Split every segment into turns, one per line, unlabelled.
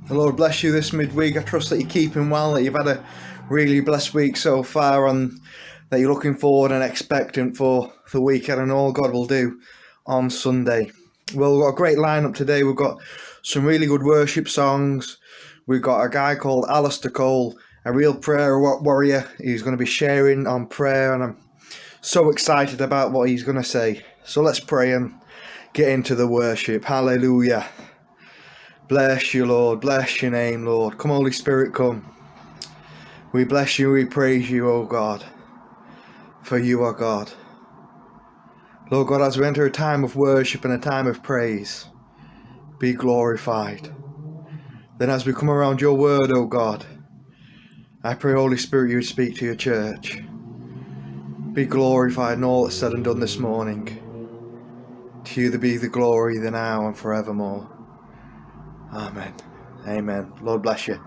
The Lord bless you this midweek. I trust that you're keeping well, that you've had a really blessed week so far, and that you're looking forward and expectant for the weekend and all God will do on Sunday. Well, we've got a great lineup today. We've got some really good worship songs. We've got a guy called Alistair Cole, a real prayer warrior. He's going to be sharing on prayer, and I'm so excited about what he's going to say. So let's pray and get into the worship. Hallelujah. Bless you, Lord. Bless your name, Lord. Come, Holy Spirit, come. We bless you, we praise you, O God, for you are God. Lord God, as we enter a time of worship and a time of praise, be glorified. Then as we come around your word, O God, I pray, Holy Spirit, you would speak to your church. Be glorified in all that's said and done this morning. To you be the glory, the now and forevermore. Amen. Amen. Lord bless you.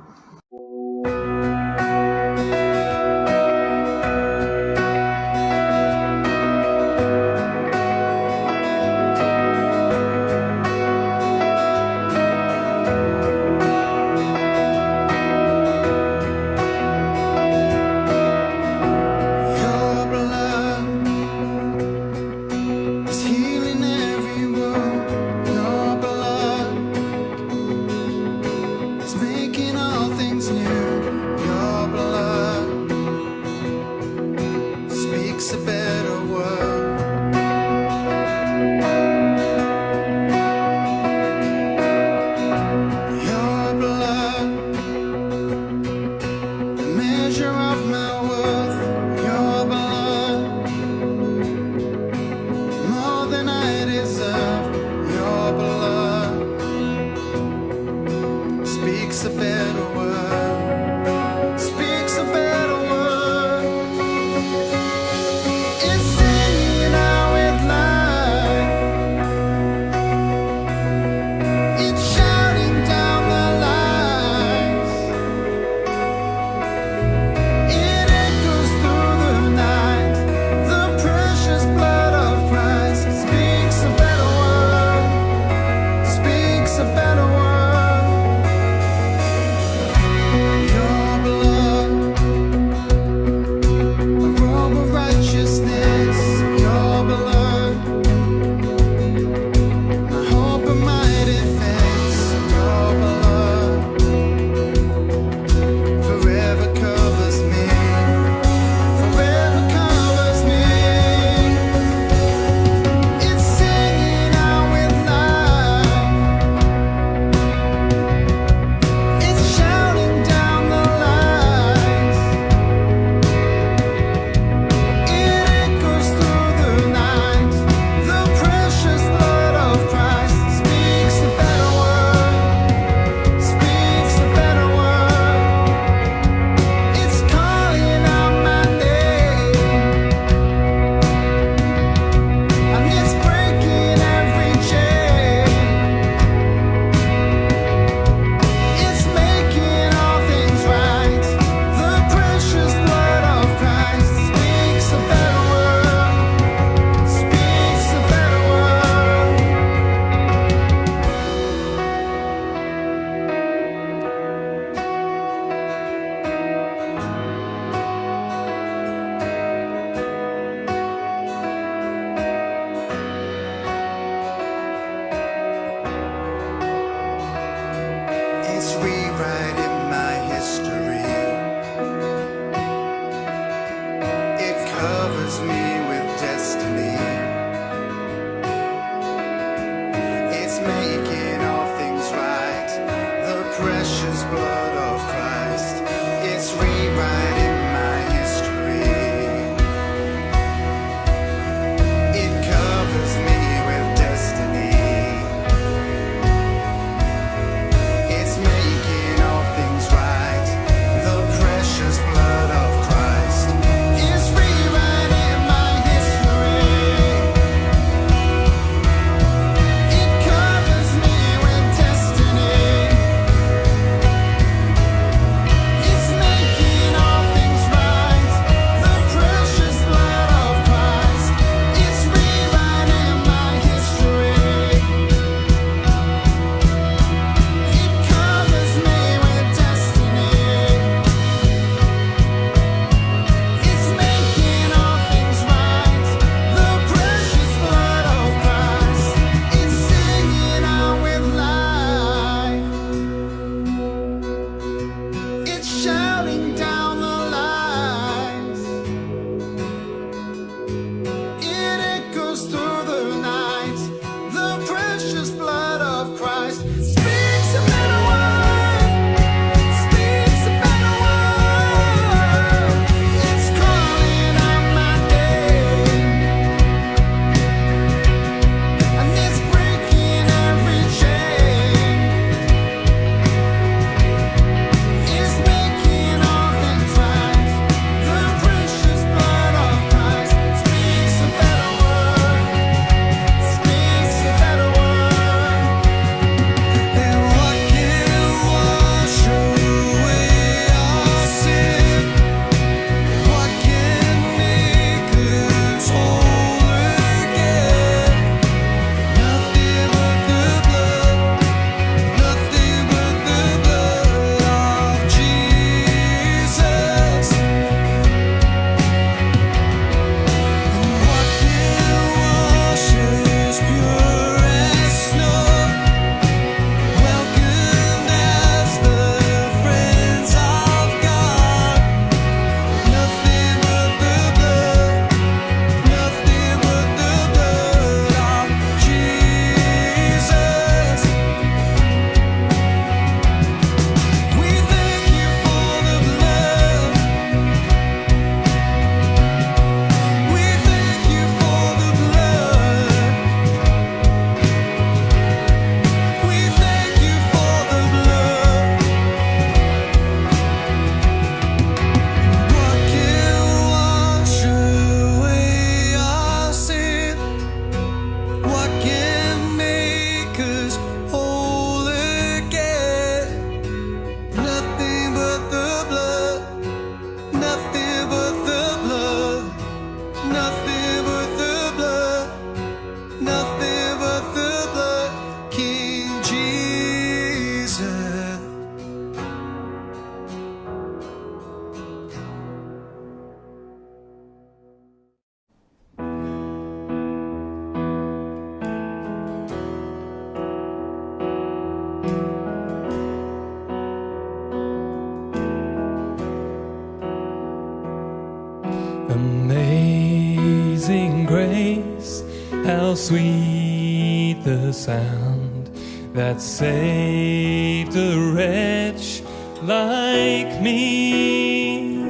sweet the sound that saved a wretch like me.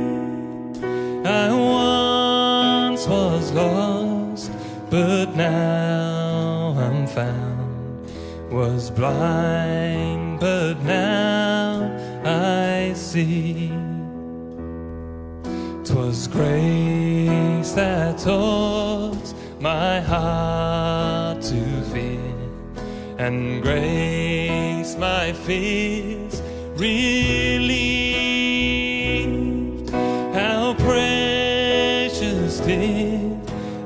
I once was lost, but now I'm found. Was blind, but now I see. 'Twas grace that taught my heart to fear, and grace my fears relieved. How precious did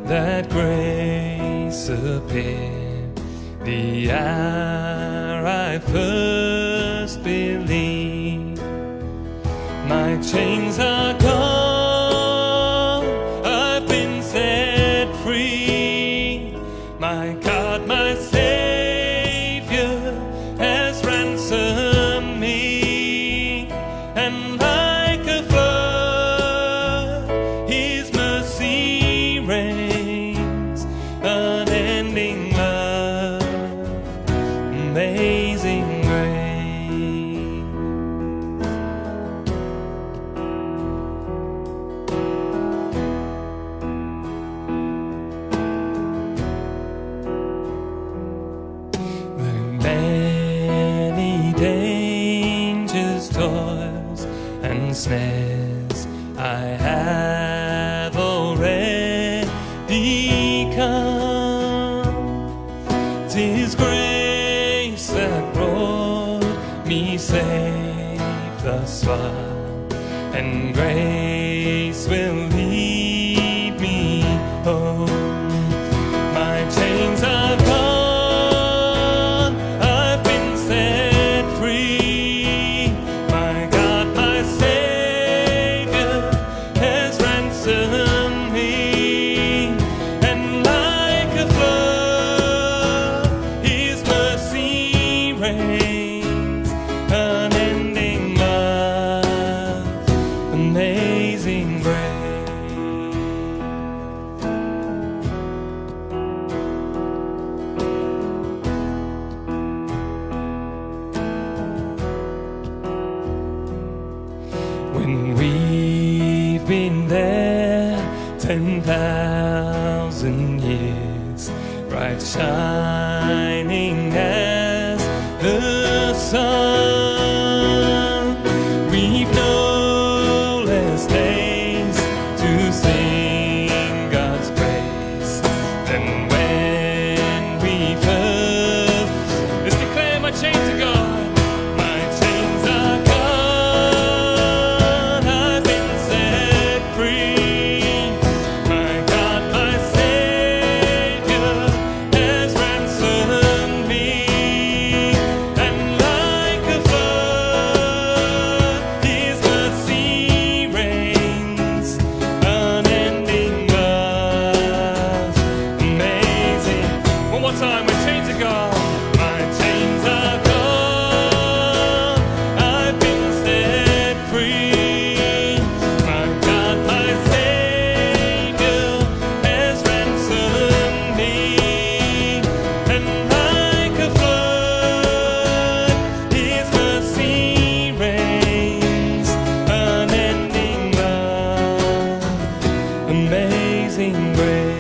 that grace appear the hour I first believed. My chains are gone, I've been set free. My God, my Savior has ransomed me, and like a flood His mercy reigns. Unending love, amazing grace. The many dangers, toils, and snares I have already come. 'Tis grace that brought me safe thus far, and grace will lead me home. My chains are gone, I've been set free. My God, my Savior has ransomed me, and like a flood His mercy reigns. Unending love, amazing grace. When we've been there 10,000 years, bright shining as the sun, we've no less days to sing God's praise than when we first. Let's declare my chains are gone. My chains are gone, I've been set free. My God, my Savior has ransomed me, and like a flood His mercy reigns. Unending love, amazing. One more time, my chains are gone. My chains are gone, I've been set free. My God, my Savior has ransomed me, and like a flood His mercy reigns. Unending love, amazing grace.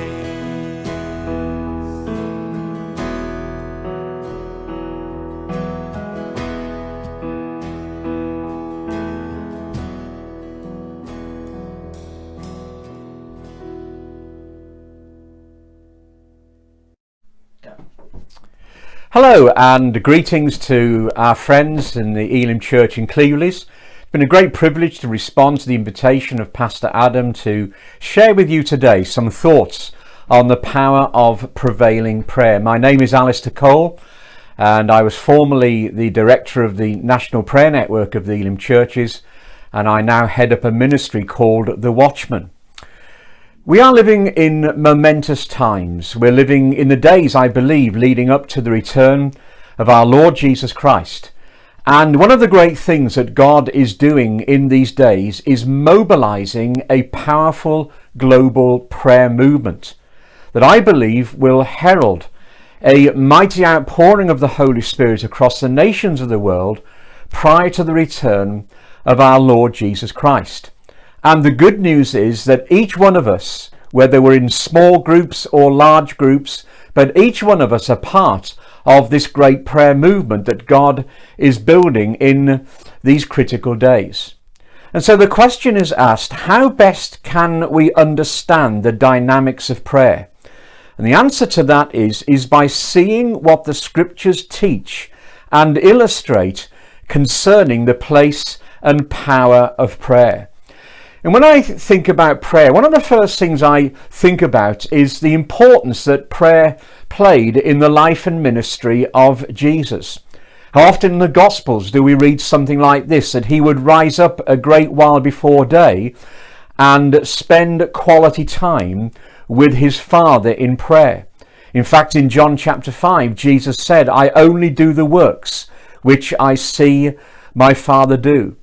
Hello and greetings to our friends in the Elim Church in Cleveleys. It's been a great privilege to respond to the invitation of Pastor Adam to share with you today some thoughts on the power of prevailing prayer. My name is Alistair Cole, and I was formerly the director of the National Prayer Network of the Elim Churches, and I now head up a ministry called The Watchman. We are living in momentous times. We're living in the days, I believe, leading up to the return of our Lord Jesus Christ. And one of the great things that God is doing in these days is mobilizing a powerful global prayer movement. that I believe will herald a mighty outpouring of the Holy Spirit across the nations of the world prior to the return of our Lord Jesus Christ. And the good news is that each one of us, whether we're in small groups or large groups, but each one of us are part of this great prayer movement that God is building in these critical days. And so the question is asked, how best can we understand the dynamics of prayer? And the answer to that is by seeing what the scriptures teach and illustrate concerning the place and power of prayer. And when I think about prayer, one of the first things I think about is the importance that prayer played in the life and ministry of Jesus. How often in the Gospels do we read something like this, that he would rise up a great while before day and spend quality time with his Father in prayer. In fact, in John chapter 5, Jesus said, I only do the works which I see my Father do.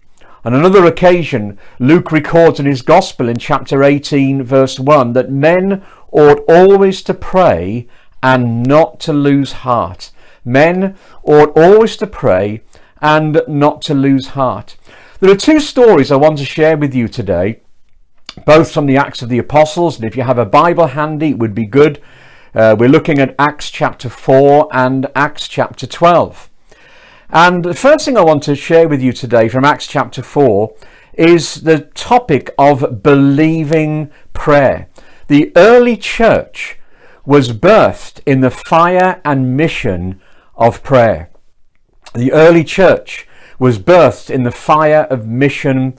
On another occasion, Luke records in his Gospel in chapter 18, verse 1, that men ought always to pray and not to lose heart. Men ought always to pray and not to lose heart. There are two stories I want to share with you today, both from the Acts of the Apostles, and if you have a Bible handy, it would be good. We're looking at Acts chapter 4 and Acts chapter 12. And the first thing I want to share with you today from Acts chapter 4 is the topic of believing prayer. The early church was birthed in the fire and mission of prayer. The early church was birthed in the fire of mission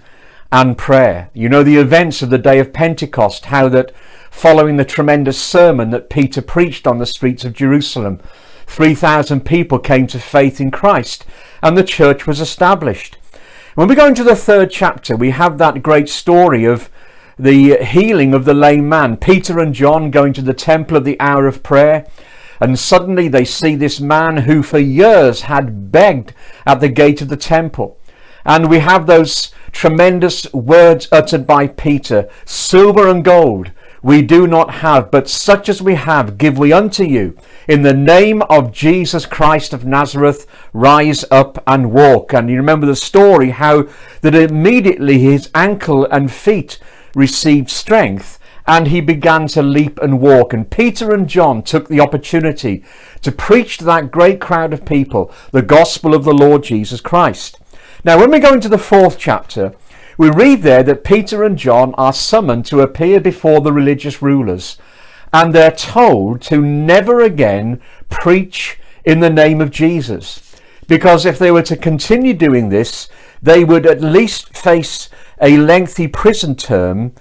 and prayer. You know the events of the day of Pentecost, how that following the tremendous sermon that Peter preached on the streets of Jerusalem, 3,000 people came to faith in Christ and the church was established. When we go into the third chapter, we have that great story of the healing of the lame man. Peter and John going to the temple at the hour of prayer, and suddenly they see this man who for years had begged at the gate of the temple. And we have those tremendous words uttered by Peter, silver and gold we do not have, but such as we have give we unto you. In the name of Jesus Christ of Nazareth, rise up and walk. And you remember the story, how that immediately his ankle and feet received strength and he began to leap and walk. And Peter and John took the opportunity to preach to that great crowd of people the gospel of the Lord Jesus Christ. Now, when we go into the fourth chapter, we read there that Peter and John are summoned to appear before the religious rulers, and they're told to never again preach in the name of Jesus, because if they were to continue doing this, they would at least face a lengthy prison term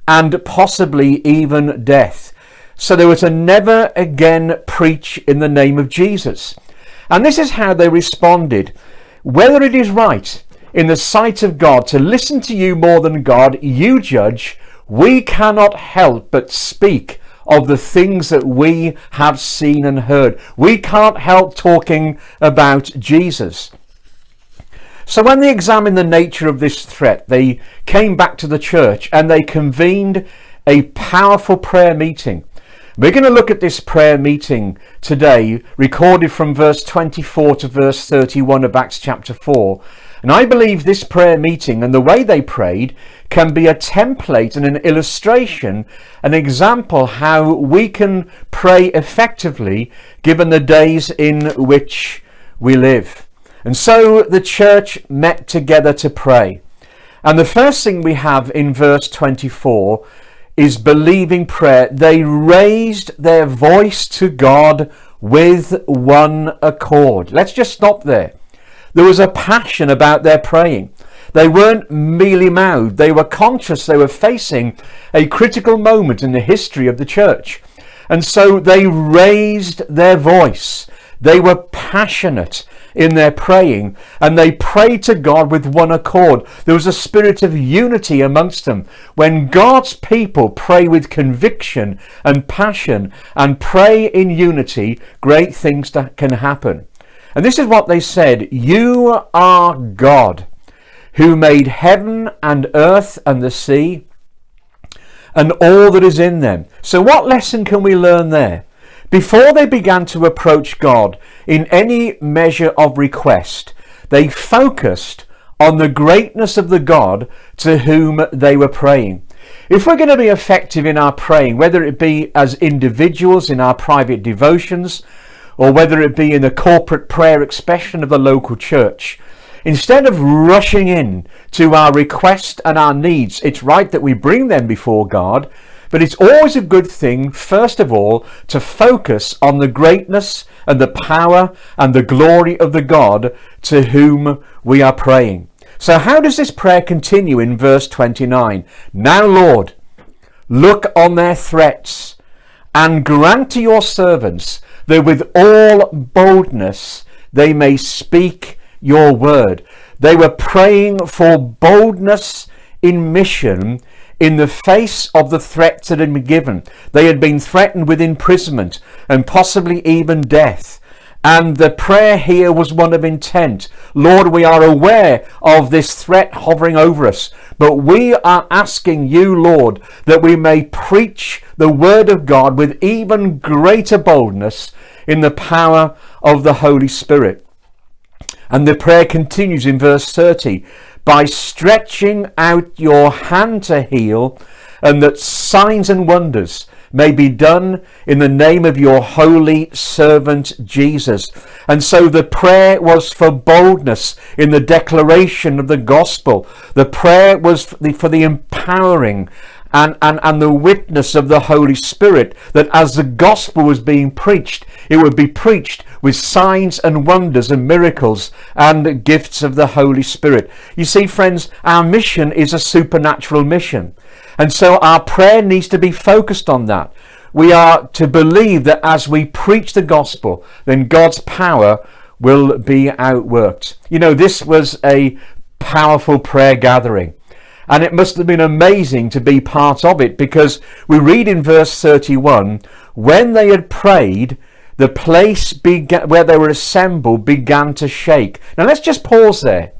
and possibly even death. So they were to never again preach in the name of Jesus. And this is how they responded. Whether it is right in the sight of God to listen to you more than God, you judge. We cannot help but speak of the things that we have seen and heard. We can't help talking about Jesus. So when they examined the nature of this threat, they came back to the church and they convened a powerful prayer meeting. We're going to look at this prayer meeting today, recorded from verse 24 to verse 31 of Acts chapter 4. And I believe this prayer meeting and the way they prayed can be a template and an illustration, an example how we can pray effectively given the days in which we live. And so the church met together to pray. And the first thing we have in verse 24 is believing prayer. They raised their voice to God with one accord. Let's just stop there. There was a passion about their praying. They weren't mealy-mouthed. They were conscious they were facing a critical moment in the history of the church. And so they raised their voice. They were passionate in their praying, and they prayed to God with one accord. There was a spirit of unity amongst them. When God's people pray with conviction and passion and pray in unity, great things can happen. And this is what they said: you are God, who made heaven and earth and the sea, and all that is in them. So what lesson can we learn there? Before they began to approach God in any measure of request, they focused on the greatness of the God to whom they were praying. If we're going to be effective in our praying, whether it be as individuals in our private devotions, or whether it be in the corporate prayer expression of the local church, instead of rushing in to our request and our needs, it's right that we bring them before God, but it's always a good thing, first of all, to focus on the greatness and the power and the glory of the God to whom we are praying. So how does this prayer continue in verse 29? Now, Lord, look on their threats and grant to your servants that with all boldness they may speak your word. They were praying for boldness in mission in the face of the threats that had been given. They had been threatened with imprisonment and possibly even death. And the prayer here was one of intent. Lord, we are aware of this threat hovering over us, but we are asking you, Lord, that we may preach the word of God with even greater boldness in the power of the Holy Spirit. And the prayer continues in verse 30, by stretching out your hand to heal, and that signs and wonders may be done in the name of your holy servant Jesus. And so the prayer was for boldness in the declaration of the gospel. The prayer was for the empowering and the witness of the Holy Spirit, that as the gospel was being preached, it would be preached with signs and wonders and miracles and gifts of the Holy Spirit. You see, friends, our mission is a supernatural mission. And so our prayer needs to be focused on that. We are to believe that as we preach the gospel, then God's power will be outworked. You know, this was a powerful prayer gathering. And it must have been amazing to be part of it, because we read in verse 31, when they had prayed, the place where they were assembled began to shake. Now let's just pause there.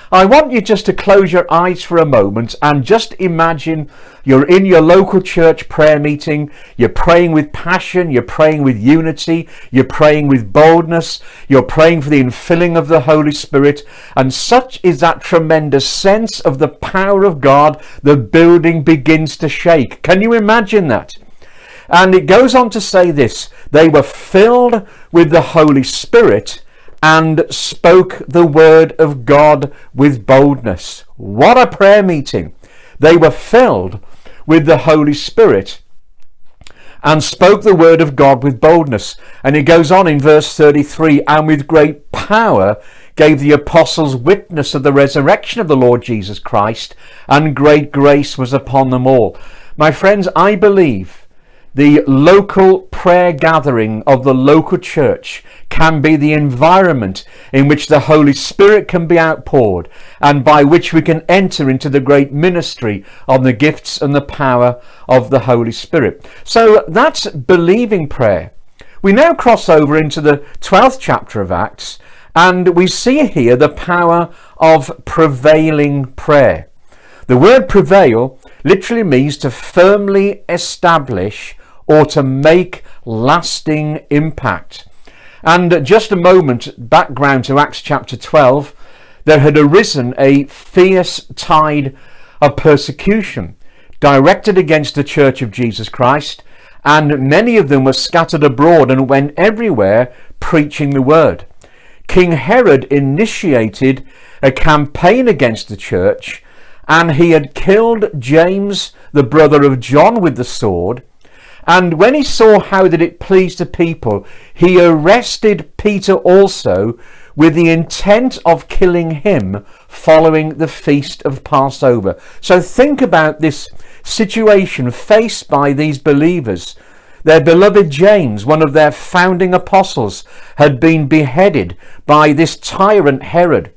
I want you just to close your eyes for a moment and just imagine you're in your local church prayer meeting. You're praying with passion. You're praying with unity. You're praying with boldness. You're praying for the infilling of the Holy Spirit. And such is that tremendous sense of the power of God, the building begins to shake. Can you imagine that? And it goes on to say this, they were filled with the Holy Spirit and spoke the word of God with boldness. What a prayer meeting. They were filled with the Holy Spirit and spoke the word of God with boldness. And it goes on in verse 33, and with great power gave the apostles witness of the resurrection of the Lord Jesus Christ, and great grace was upon them all. My friends, I believe the local prayer gathering of the local church can be the environment in which the Holy Spirit can be outpoured, and by which we can enter into the great ministry of the gifts and the power of the Holy Spirit. So that's believing prayer. We now cross over into the 12th chapter of Acts, and we see here the power of prevailing prayer. The word prevail literally means to firmly establish or to make lasting impact. And just a moment background to Acts chapter 12, there had arisen a fierce tide of persecution directed against the Church of Jesus Christ, and many of them were scattered abroad and went everywhere preaching the word. King Herod initiated a campaign against the church, and he had killed James, the brother of John, with the sword. And when he saw how that it pleased the people, he arrested Peter also, with the intent of killing him following the feast of Passover. So think about this situation faced by these believers. Their beloved James, one of their founding apostles, had been beheaded by this tyrant Herod.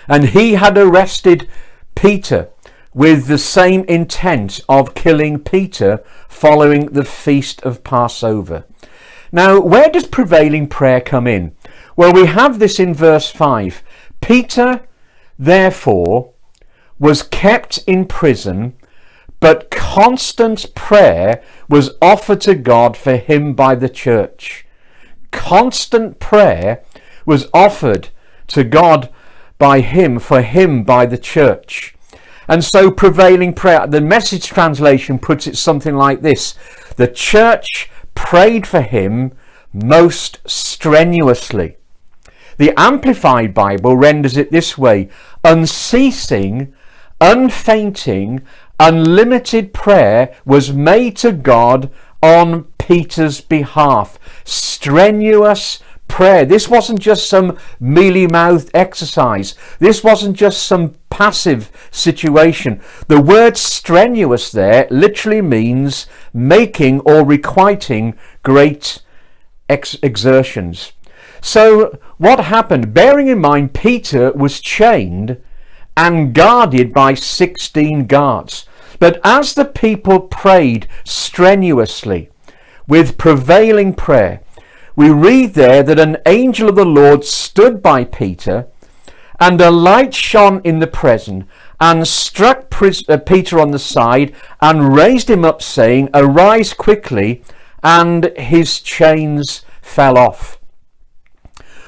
And he had arrested Peter with the same intent of killing Peter following the feast of Passover. Now, where does prevailing prayer come in? Well, we have this in verse 5. Peter, therefore, was kept in prison, but constant prayer was offered to God for him by the church. Constant prayer was offered to God by him, for him by the church. And so prevailing prayer, the Message translation puts it something like this: the church prayed for him most strenuously. The Amplified Bible renders it this way: unceasing, unfainting, unlimited prayer was made to God on Peter's behalf. Strenuous prayer. This wasn't just some mealy-mouthed exercise. This wasn't just some passive situation. The word strenuous there literally means making or requiting great exertions. So what happened? Bearing in mind Peter was chained and guarded by 16 guards. But as the people prayed strenuously with prevailing prayer, we read there that an angel of the Lord stood by Peter, and a light shone in the prison, and struck Peter on the side, and raised him up, saying, "Arise quickly," and his chains fell off.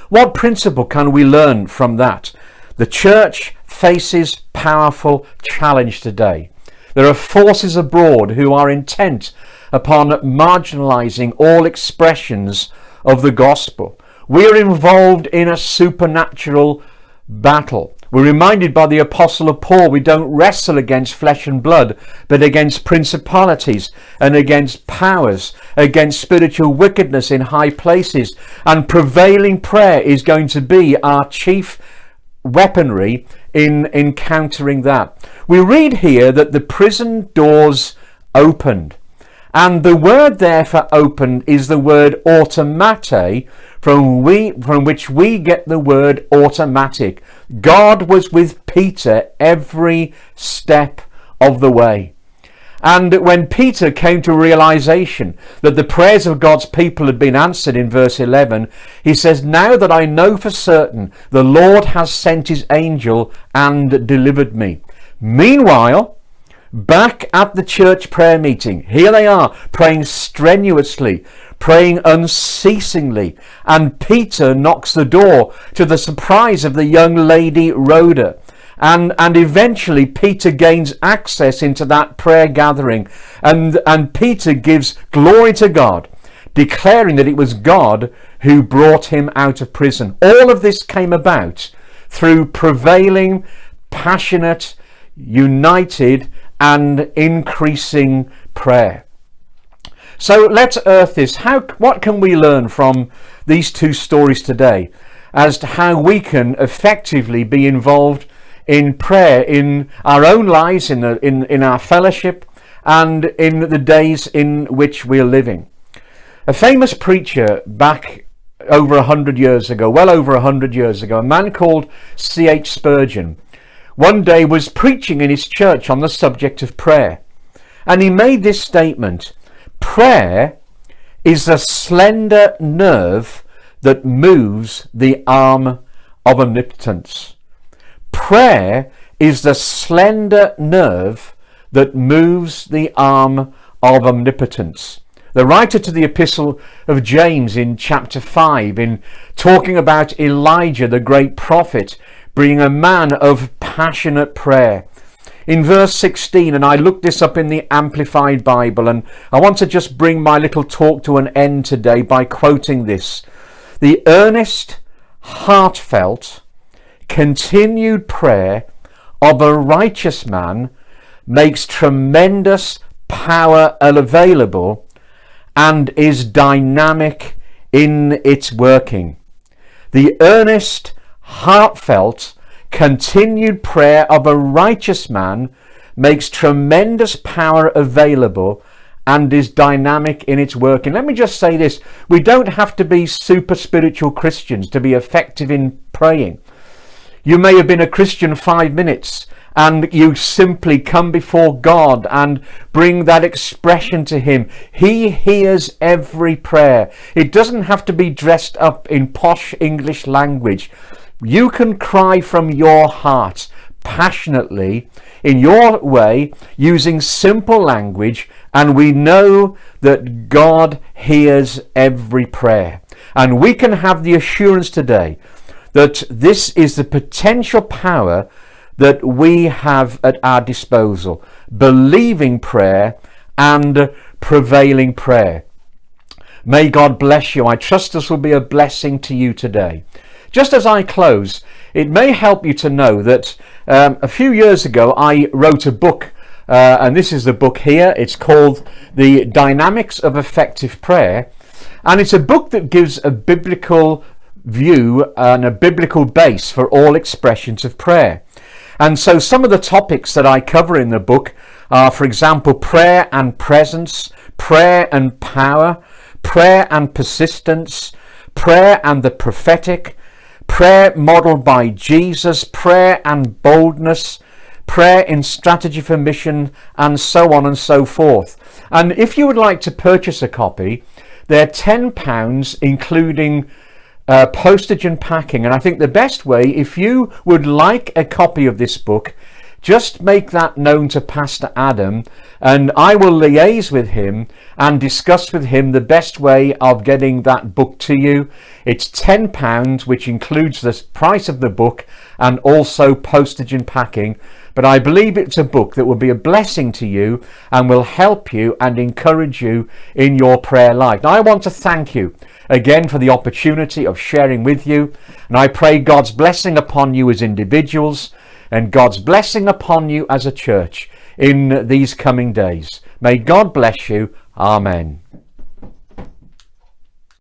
What principle can we learn from that? The church faces powerful challenge today. There are forces abroad who are intent upon marginalizing all expressions of the gospel. We are involved in a supernatural battle. We're reminded by the Apostle Paul, we don't wrestle against flesh and blood, but against principalities and against powers, against spiritual wickedness in high places. And prevailing prayer is going to be our chief weaponry in encountering that. We read here that the prison doors opened. And the word there for open is the word automate, from which we get the word automatic. God was with Peter every step of the way. And when Peter came to realization that the prayers of God's people had been answered in verse 11, he says, "Now that I know for certain the Lord has sent his angel and delivered me." Meanwhile, back at the church prayer meeting, here they are praying strenuously, praying unceasingly, and Peter knocks the door, to the surprise of the young lady Rhoda. And eventually Peter gains access into that prayer gathering, and Peter gives glory to God, declaring that it was God who brought him out of prison. All of this came about through prevailing, passionate, united and increasing prayer. So let's earth this. What can we learn from these two stories today as to how we can effectively be involved in prayer in our own lives, in our fellowship, and in the days in which we're living? A famous preacher back over 100 years ago, well over 100 years ago, a man called C.H. Spurgeon, one day was preaching in his church on the subject of prayer. And he made this statement: prayer is a slender nerve that moves the arm of omnipotence. Prayer is the slender nerve that moves the arm of omnipotence. The writer to the Epistle of James in chapter 5, in talking about Elijah, the great prophet, being a man of passionate prayer. In verse 16, and I looked this up in the Amplified Bible, and I want to just bring my little talk to an end today by quoting this: "The earnest, heartfelt, continued prayer of a righteous man makes tremendous power available and is dynamic in its working." The earnest, heartfelt, continued prayer of a righteous man makes tremendous power available and is dynamic in its working. Let me just say this: we don't have to be super spiritual Christians to be effective in praying. You may have been a Christian 5 minutes, and you simply come before God and bring that expression to him. He hears every prayer. It doesn't have to be dressed up in posh English language. You can cry from your heart, passionately in your way using simple language, and we know that God hears every prayer. And we can have the assurance today that this is the potential power that we have at our disposal: believing prayer and prevailing prayer. May God bless you. I trust this will be a blessing to you today. Just as I close, it may help you to know that a few years ago I wrote a book, and this is the book here. It's called The Dynamics of Effective Prayer, and it's a book that gives a biblical view and a biblical base for all expressions of prayer. And so some of the topics that I cover in the book are, for example, prayer and presence, prayer and power, prayer and persistence, prayer and the prophetic, prayer modeled by Jesus, prayer and boldness, prayer in strategy for mission, and so on and so forth. And if you would like to purchase a copy, they're £10, including postage and packing. And I think the best way, if you would like a copy of this book, just make that known to Pastor Adam, and I will liaise with him and discuss with him the best way of getting that book to you. It's £10, which includes the price of the book and also postage and packing. But I believe it's a book that will be a blessing to you and will help you and encourage you in your prayer life. Now, I want to thank you again for the opportunity of sharing with you, and I pray God's blessing upon you as individuals and God's blessing upon you as a church in these coming days. May God bless you. Amen.